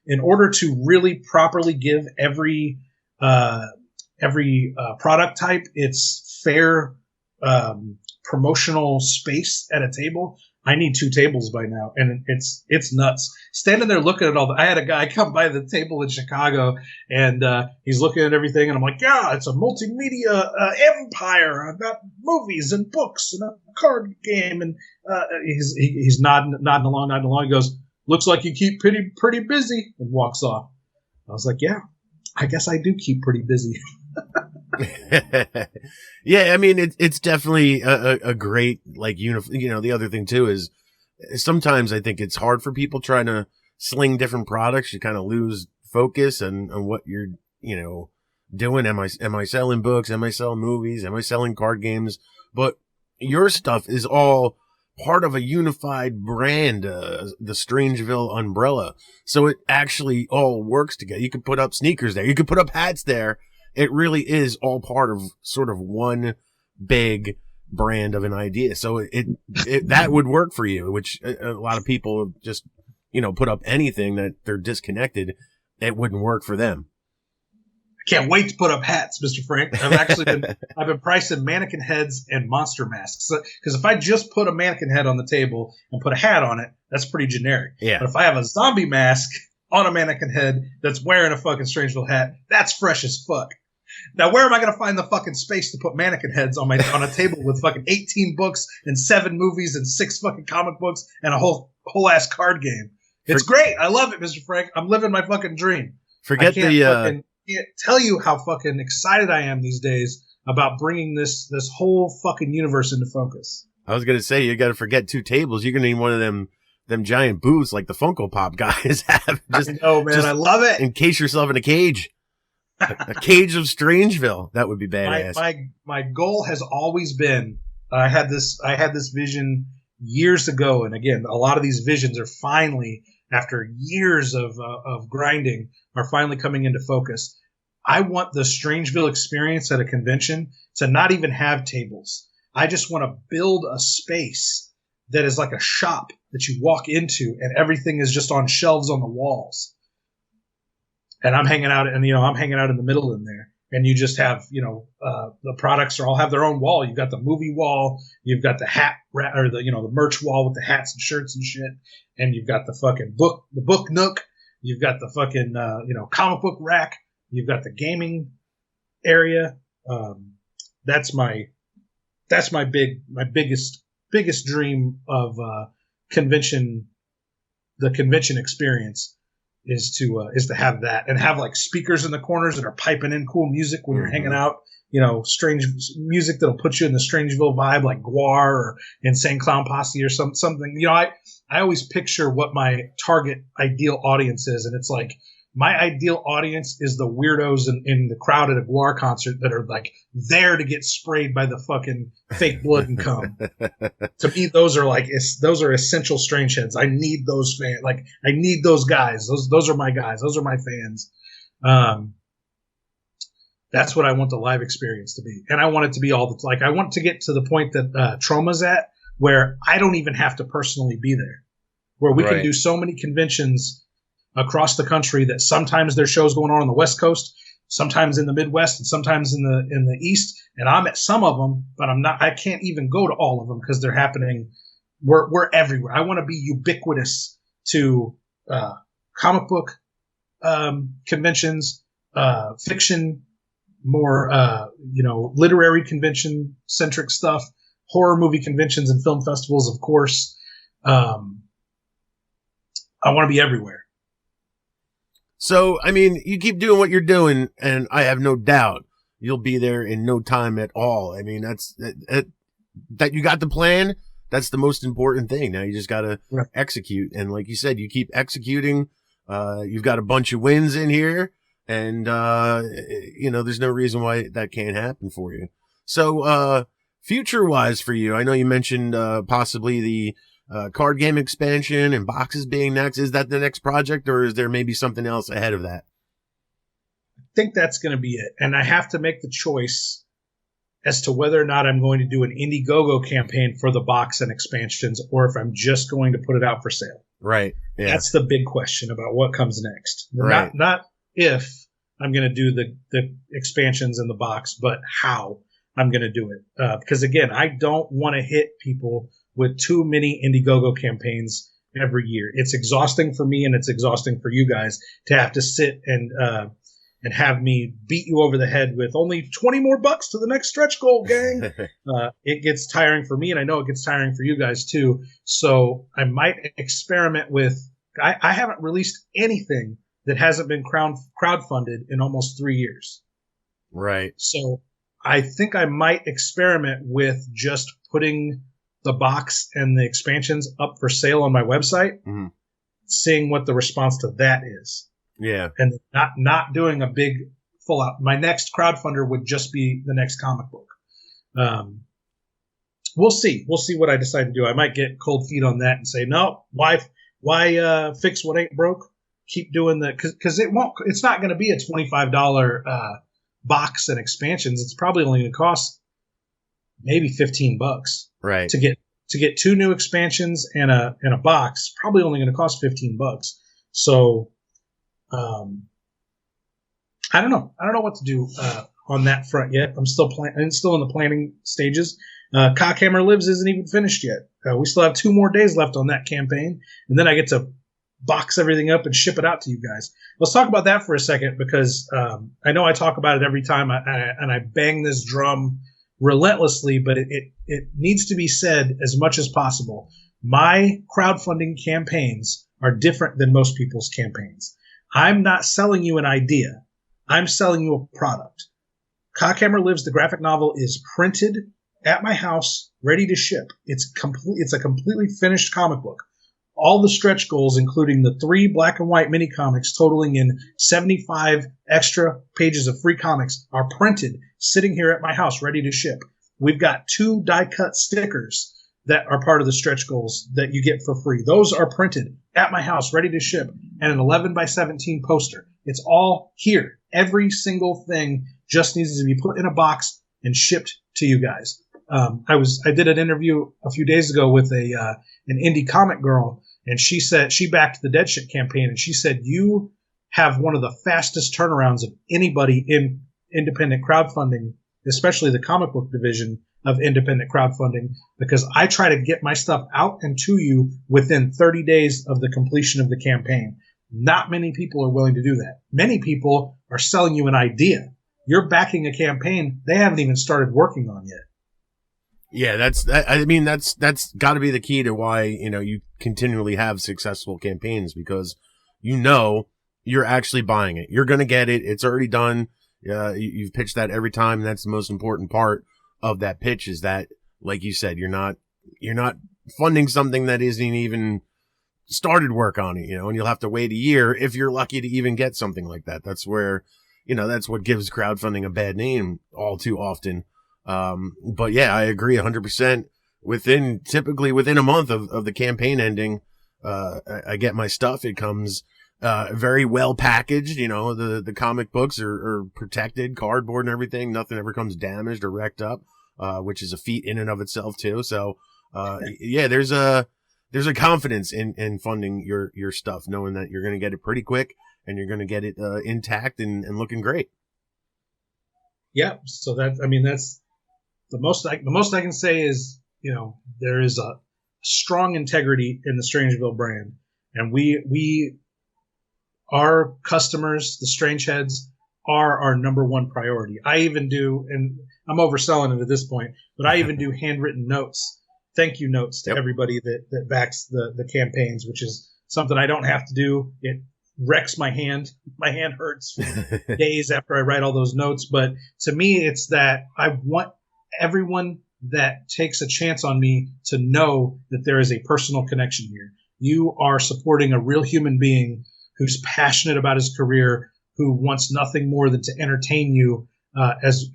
in order to really properly give every product type its fair promotional space at a table. I need 2 tables by now, and it's nuts. Standing there looking at I had a guy come by the table in Chicago, and he's looking at everything, and I'm like, yeah, it's a multimedia empire. I've got movies and books and a card game, and he's nodding along. He goes, looks like you keep pretty busy, and walks off. I was like, yeah, I guess I do keep pretty busy. Yeah, I mean, it's definitely a great, like, the other thing too is sometimes I think it's hard for people trying to sling different products. You kind of lose focus on what you're, doing. Am I selling books? Am I selling movies? Am I selling card games? But your stuff is all part of a unified brand, the Strangeville umbrella. So it actually all works together. You could put up sneakers there. You could put up hats there. It really is all part of sort of one big brand of an idea. So it that would work for you, which a lot of people just, put up anything that they're disconnected. It wouldn't work for them. Can't wait to put up hats, Mr. Frank. I've been pricing mannequin heads and monster masks. Because if I just put a mannequin head on the table and put a hat on it, that's pretty generic. Yeah. But if I have a zombie mask on a mannequin head that's wearing a fucking Strangeville hat, that's fresh as fuck. Now, where am I going to find the fucking space to put mannequin heads on a table with fucking 18 books and 7 movies and 6 fucking comic books and a whole ass card game? It's great. I love it, Mr. Frank. I'm living my fucking dream. Forget can't tell you how fucking excited I am these days about bringing this whole fucking universe into focus. I was going to say, you got to forget 2 tables. You're going to need one of them giant booths like the Funko Pop guys have. I love it. Encase yourself in a cage. A cage of Strangeville. That would be badass. My goal has always been, I had this vision years ago. And again, a lot of these visions are finally, after years of grinding, are finally coming into focus. I want the Strangeville experience at a convention to not even have tables. I just want to build a space that is like a shop that you walk into and everything is just on shelves on the walls. And I'm hanging out in the middle in there. And you just have, the products all have their own wall. You've got the movie wall. You've got the hat or the merch wall with the hats and shirts and shit. And you've got the fucking book nook. You've got the fucking, comic book rack. You've got the gaming area. That's my biggest dream of, the convention experience is to have that and have like speakers in the corners that are piping in cool music when you're hanging out, strange music that'll put you in the Strangeville vibe, like Guar or Insane Clown Posse or something. I always picture what my target ideal audience is. And it's like, my ideal audience is the weirdos in the crowd at a Guar concert that are like there to get sprayed by the fucking fake blood and cum. To me, those are essential strange heads. I need those fans. Like, I need those guys. Those are my guys. Those are my fans. That's what I want the live experience to be. And I want it to be I want to get to the point that Troma's at, where I don't even have to personally be there, where we can do so many conventions across the country that sometimes there's shows going on the West Coast, sometimes in the Midwest, and sometimes in the East. And I'm at some of them, but I can't even go to all of them because they're happening. We're everywhere. I want to be ubiquitous to comic book conventions, fiction, more literary convention centric stuff, horror movie conventions and film festivals, of course. I want to be everywhere. So, I mean, you keep doing what you're doing, and I have no doubt you'll be there in no time at all. I mean, that you got the plan. That's the most important thing. Now you just got to execute. And like you said, you keep executing. You've got a bunch of wins in here, and, there's no reason why that can't happen for you. So, future-wise for you, I know you mentioned possibly the card game expansion and boxes being next. Is that the next project, or is there maybe something else ahead of that? I think that's going to be it. And I have to make the choice as to whether or not I'm going to do an Indiegogo campaign for the box and expansions, or if I'm just going to put it out for sale. Right. Yeah. That's the big question about what comes next. Right. Not if I'm going to do the expansions in the box, but how I'm going to do it. Because again, I don't want to hit people with too many Indiegogo campaigns every year. It's exhausting for me, and it's exhausting for you guys to have to sit and have me beat you over the head with only 20 more bucks to the next stretch goal, gang. It gets tiring for me, and I know it gets tiring for you guys too. So I might experiment with. I haven't released anything that hasn't been crowdfunded in almost 3 years. Right. So I think I might experiment with just putting the box and the expansions up for sale on my website, seeing what the response to that is. Yeah. And not doing a big full out. My next crowdfunder would just be the next comic book. We'll see. We'll see what I decide to do. I might get cold feet on that and say, no, why fix what ain't broke? Keep doing that, because it's not going to be a $25 box and expansions. It's probably only going to cost maybe $15, right, to get 2 new expansions and a box. Probably only going to cost $15. So I don't know what to do on that front yet. I'm still in the planning stages. Cockhammer Lives isn't even finished yet. We still have 2 more days left on that campaign, and then I get to box everything up and ship it out to you guys. Let's talk about that for a second, because I know I talk about it every time, and I bang this drum relentlessly, but it needs to be said as much as possible. My crowdfunding campaigns are different than most people's campaigns. I'm not selling you an idea. I'm selling you a product. Cockhammer Lives, the graphic novel, is printed at my house, ready to ship. It's a completely finished comic book. All the stretch goals, including the 3 black and white mini comics totaling in 75 extra pages of free comics, are printed, sitting here at my house, ready to ship. We've got 2 die-cut stickers that are part of the stretch goals that you get for free. Those are printed at my house, ready to ship, and an 11 by 17 poster. It's all here. Every single thing just needs to be put in a box and shipped to you guys. I did an interview a few days ago with an indie comic girl, and she said she backed the Dead Shit campaign, and she said, you have one of the fastest turnarounds of anybody in independent crowdfunding, especially the comic book division of independent crowdfunding, because I try to get my stuff out and to you within 30 days of the completion of the campaign. Not many people are willing to do that. Many people are selling you an idea. You're backing a campaign they haven't even started working on yet. Yeah, that's got to be the key to why, you continually have successful campaigns, because you're actually buying it. You're going to get it. It's already done. You've pitched that every time. And that's the most important part of that pitch, is that, like you said, you're not funding something that isn't even started work on it, and you'll have to wait a year if you're lucky to even get something like that. That's where, that's what gives crowdfunding a bad name all too often. But yeah, I agree 100%. Typically within a month of the campaign ending, I get my stuff. It comes, very well packaged. The comic books are protected, cardboard and everything. Nothing ever comes damaged or wrecked up, which is a feat in and of itself too. So, yeah, there's a confidence in funding your stuff, knowing that you're going to get it pretty quick and you're going to get it, intact and looking great. Yeah. So that's the most I can say is, there is a strong integrity in the Strangeville brand, and our customers, the Strange Heads, are our number one priority. I even do, and I'm overselling it at this point, but I even do handwritten notes, thank you notes to everybody that backs the campaigns, which is something I don't have to do. It wrecks my hand. My hand hurts for days after I write all those notes. But to me, it's that I want everyone that takes a chance on me to know that there is a personal connection here. You are supporting a real human being who's passionate about his career, who wants nothing more than to entertain you as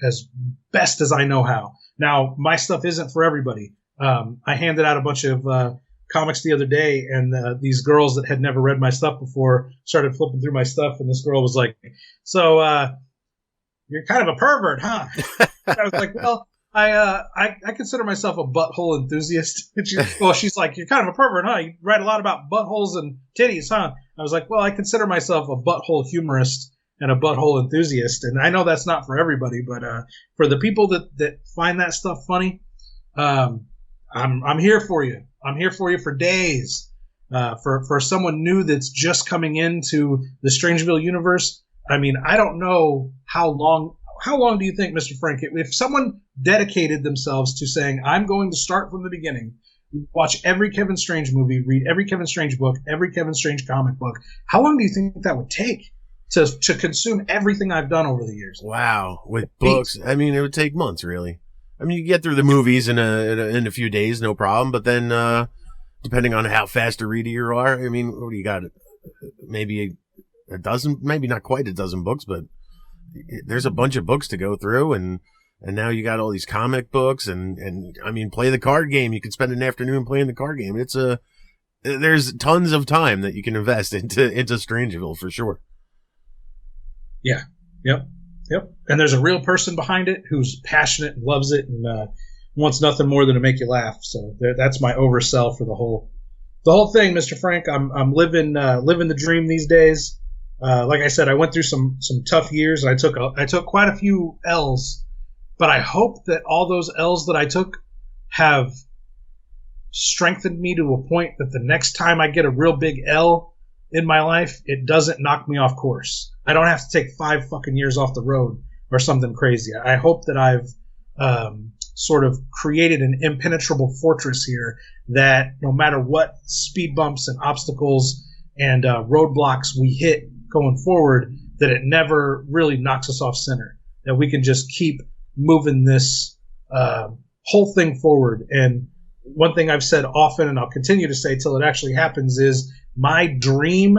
best as I know how. Now, my stuff isn't for everybody. I handed out a bunch of comics the other day, and these girls that had never read my stuff before started flipping through my stuff, and this girl was like, so you're kind of a pervert, huh? I was like, well, I consider myself a butthole enthusiast. And she's like, you're kind of a pervert, huh? You write a lot about buttholes and titties, huh? I was like, well, I consider myself a butthole humorist and a butthole enthusiast. And I know that's not for everybody, but for the people that find that stuff funny, I'm here for you. I'm here for you for days. For someone new that's just coming into the Strangeville universe, I mean, I don't know how long do you think, Mr. Frank, if someone dedicated themselves to saying, I'm going to start from the beginning, watch every Kevin Strange movie, read every Kevin Strange book, every Kevin Strange comic book, how long do you think that would take to consume everything I've done over the years. Wow, with books, I mean, it would take months, really. I mean, you get through the movies in a few days, no problem. But then, depending on how fast a reader you are, I mean, what do you got? Maybe a dozen, maybe not quite a dozen books, but there's a bunch of books to go through, and now you got all these comic books, and I mean, play the card game. You could spend an afternoon playing the card game. There's tons of time that you can invest into Strangeville for sure. Yeah. Yep. And there's a real person behind it who's passionate and loves it and wants nothing more than to make you laugh. So that's my oversell for the whole thing, Mr. Frank. I'm living the dream these days. Like I said, I went through some tough years. I took quite a few L's, but I hope that all those L's that I took have strengthened me to a point that the next time I get a real big L in my life, it doesn't knock me off course. I don't have to take 5 fucking years off the road or something crazy. I hope that I've sort of created an impenetrable fortress here that no matter what speed bumps and obstacles and roadblocks we hit going forward, that it never really knocks us off center, that we can just keep moving this whole thing forward. And one thing I've said often, and I'll continue to say till it actually happens, is my dream,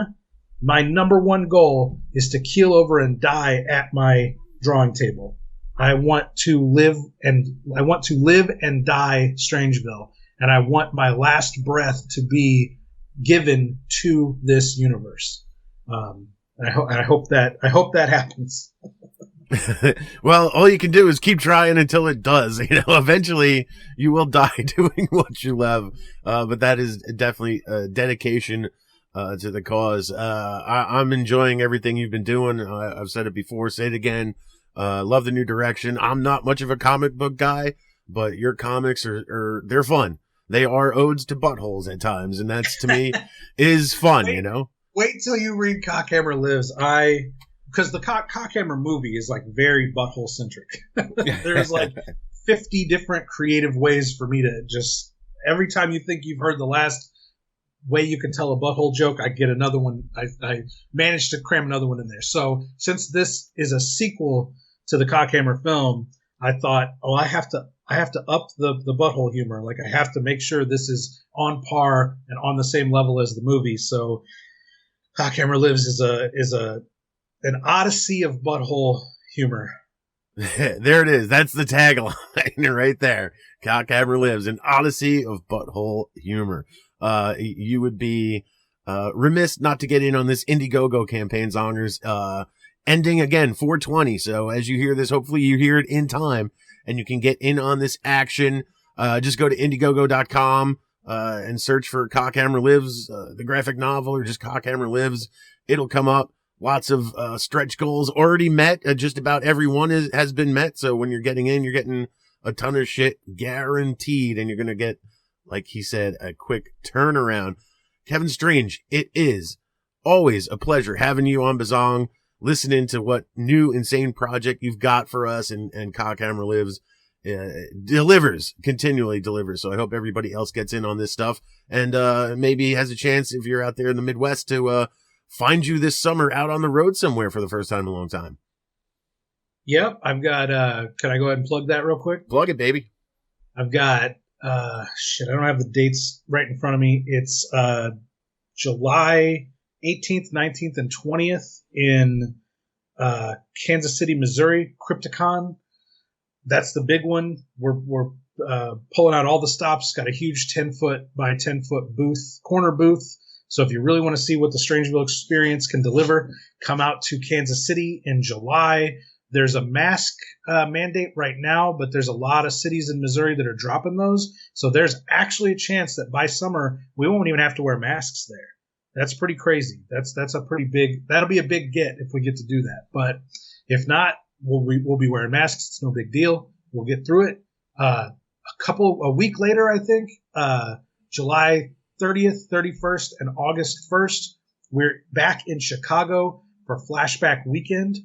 my number one goal is to keel over and die at my drawing table. I want to live and die Strangeville, and I want my last breath to be given to this universe. I hope that happens. Well, all you can do is keep trying until it does. Eventually you will die doing what you love. But that is definitely a dedication to the cause. I'm enjoying everything you've been doing. I've said it before, say it again. Love the new direction. I'm not much of a comic book guy, but your comics they're fun. They are odes to buttholes at times, and that's, to me, is fun, Wait till you read Cockhammer Lives. Because the Cockhammer movie is like very butthole centric. There's like 50 different creative ways for me to just, every time you think you've heard the last way you can tell a butthole joke, I get another one. I managed to cram another one in there. So since this is a sequel to the Cockhammer film, I thought, I have to up the butthole humor. Like, I have to make sure this is on par and on the same level as the movie. So Cockhammer Lives is an odyssey of butthole humor. There it is. That's the tagline right there. Cockhammer Lives, an odyssey of butthole humor. You would be remiss not to get in on this Indiegogo campaign, Zongers. Ending again 4/20. So as you hear this, hopefully you hear it in time and you can get in on this action. Just go to Indiegogo.com and search for Cockhammer Lives, the graphic novel, or just Cockhammer Lives. It'll come up. Lots of stretch goals already met. Just about everyone has been met. So when you're getting in, you're getting a ton of shit guaranteed, and you're going to get, like he said, a quick turnaround. Kevin Strange, it is always a pleasure having you on Bizzong, listening to what new insane project you've got for us, and Cockhammer Lives continually delivers. So I hope everybody else gets in on this stuff, and maybe has a chance, if you're out there in the Midwest, to find you this summer out on the road somewhere for the first time in a long time. Yep, I've got, can I go ahead and plug that real quick? Plug it, baby. I've got, I don't have the dates right in front of me. It's July 18th, 19th, and 20th in Kansas City, Missouri, Crypticon. That's the big one. We're pulling out all the stops. Got a huge 10-foot by 10-foot corner booth. So if you really want to see what the Strangeville experience can deliver, come out to Kansas City in July. There's a mask mandate right now, but there's a lot of cities in Missouri that are dropping those. So there's actually a chance that by summer we won't even have to wear masks there. That's pretty crazy. That's a pretty big. That'll be a big get if we get to do that. But if not, we'll be wearing masks. It's no big deal. We'll get through it. A week later, I think, July 30th, 31st, and August 1st, we're back in Chicago for Flashback Weekend.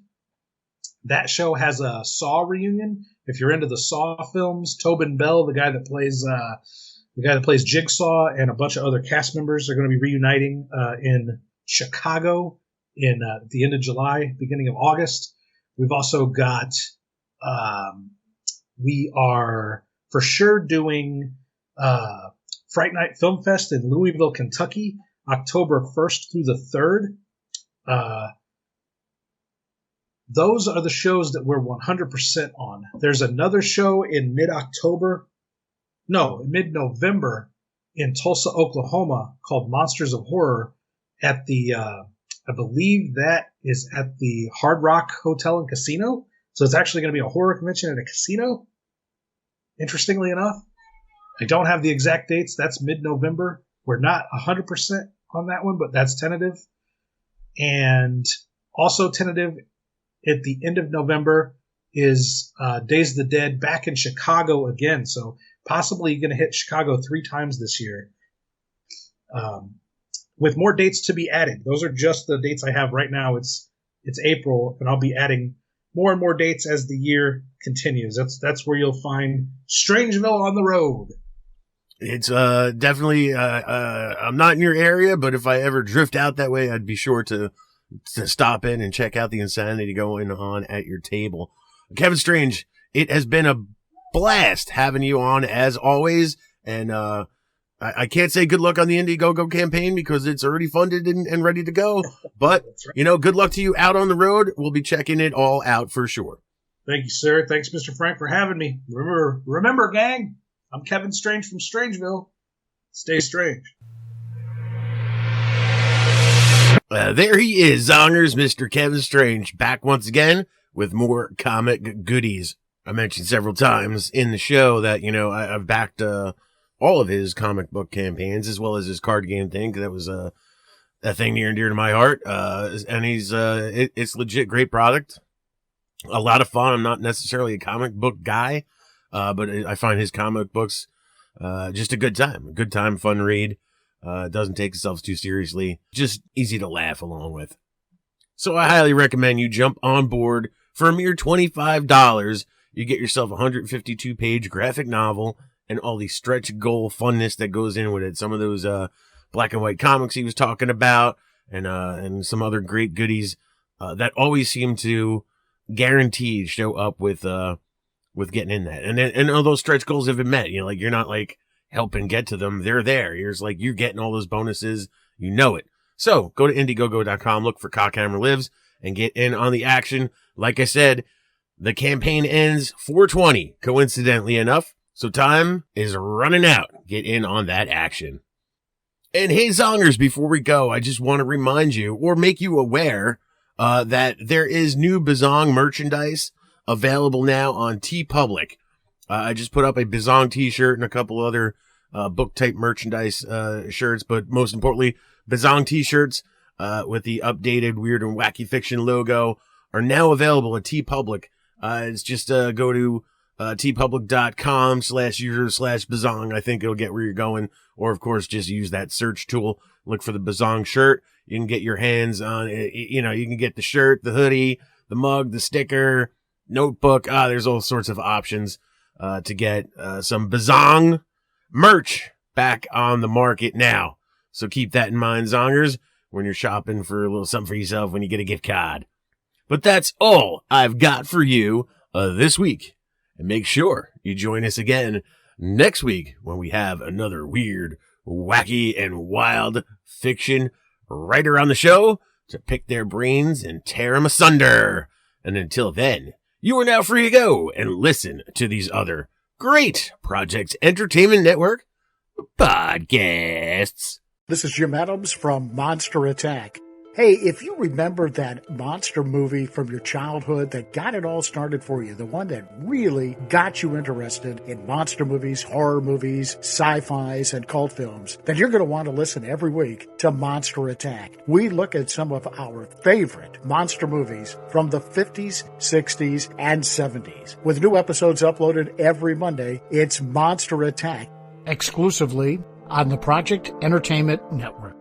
That show has a Saw reunion. If you're into the Saw films, Tobin Bell, the guy that plays Jigsaw, and a bunch of other cast members are going to be reuniting in Chicago in at the end of July, beginning of August. We've also got, we are for sure doing Fright Night Film Fest in Louisville, Kentucky, October 1st through the 3rd. Those are the shows that we're 100% on. There's another show in mid-November in Tulsa, Oklahoma called Monsters of Horror at the, I believe that is at the Hard Rock Hotel and Casino. So it's actually going to be a horror convention at a casino, interestingly enough. I don't have the exact dates. That's mid-November. We're not 100% on that one, but that's tentative. And also tentative at the end of November is Days of the Dead back in Chicago again. So possibly going to hit Chicago 3 times this year. With more dates to be added. Those are just the dates I have right now. It's April, and I'll be adding more and more dates as the year continues. That's where you'll find Strangeville on the road. It's definitely I'm not in your area, but if I ever drift out that way, I'd be sure to stop in and check out the insanity going on at your table. Kevin Strange, it has been a blast having you on as always, and I can't say good luck on the Indiegogo campaign because it's already funded and ready to go, but right. Good luck to you out on the road. We'll be checking it all out for sure. Thank you, sir. Thanks, Mr. Frank, for having me. Remember, gang, I'm Kevin Strange from Strangeville. Stay strange. There he is, Zongers, Mr. Kevin Strange, back once again with more comic goodies. I mentioned several times in the show that, I've backed all of his comic book campaigns as well as his card game thing, because that was a thing near and dear to my heart. And he's it's legit great product. A lot of fun. I'm not necessarily a comic book guy, but I find his comic books just a good time, fun read. Doesn't take itself too seriously. Just easy to laugh along with. So I highly recommend you jump on board. For a mere $25, you get yourself a 152-page graphic novel and all the stretch goal funness that goes in with it. Some of those black and white comics he was talking about, and some other great goodies that always seem to guaranteed show up with getting in that. And all those stretch goals have been met. You're not helping get to them. They're there. You're getting all those bonuses. it. So go to Indiegogo.com, look for Cockhammer Lives, and get in on the action. Like I said, the campaign ends 4/20, coincidentally enough. So time is running out. Get in on that action. And hey, Zongers, before we go, I just want to remind you or make you aware that there is new Bizzong merchandise available now on TeePublic. I just put up a Bizzong t-shirt and a couple other book type merchandise shirts, but most importantly, Bizzong t-shirts with the updated Weird and Wacky Fiction logo are now available at TeePublic. It's just go to tpublic.com/user/Bizzong. I think it'll get where you're going. Or, of course, just use that search tool. Look for the Bizzong shirt. You can get your hands on it. You can get the shirt, the hoodie, the mug, the sticker, notebook. There's all sorts of options to get some Bizzong merch back on the market now. So keep that in mind, Zongers, when you're shopping for a little something for yourself when you get a gift card. But that's all I've got for you this week. And make sure you join us again next week when we have another weird, wacky, and wild fiction writer on the show to pick their brains and tear them asunder. And until then, you are now free to go and listen to these other great Project Entertainment Network podcasts. This is Jim Adams from Monster Attack. Hey, if you remember that monster movie from your childhood that got it all started for you, the one that really got you interested in monster movies, horror movies, sci-fis, and cult films, then you're going to want to listen every week to Monster Attack. We look at some of our favorite monster movies from the 50s, 60s, and 70s. With new episodes uploaded every Monday, it's Monster Attack. Exclusively on the Project Entertainment Network.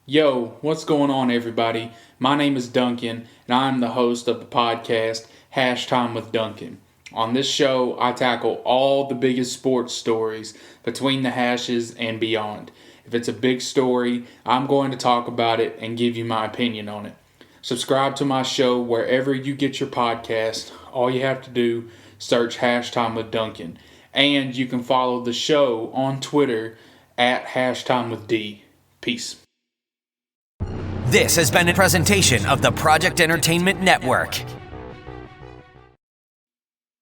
Yo, what's going on, everybody? My name is Duncan, and I'm the host of the podcast Hash Time with Duncan. On this show, I tackle all the biggest sports stories between the hashes and beyond. If it's a big story, I'm going to talk about it and give you my opinion on it. Subscribe to my show wherever you get your podcast. All you have to do, search Hashtime with Duncan. And you can follow the show on Twitter at Hashtime with D. Peace. This has been a presentation of the Project Entertainment Network.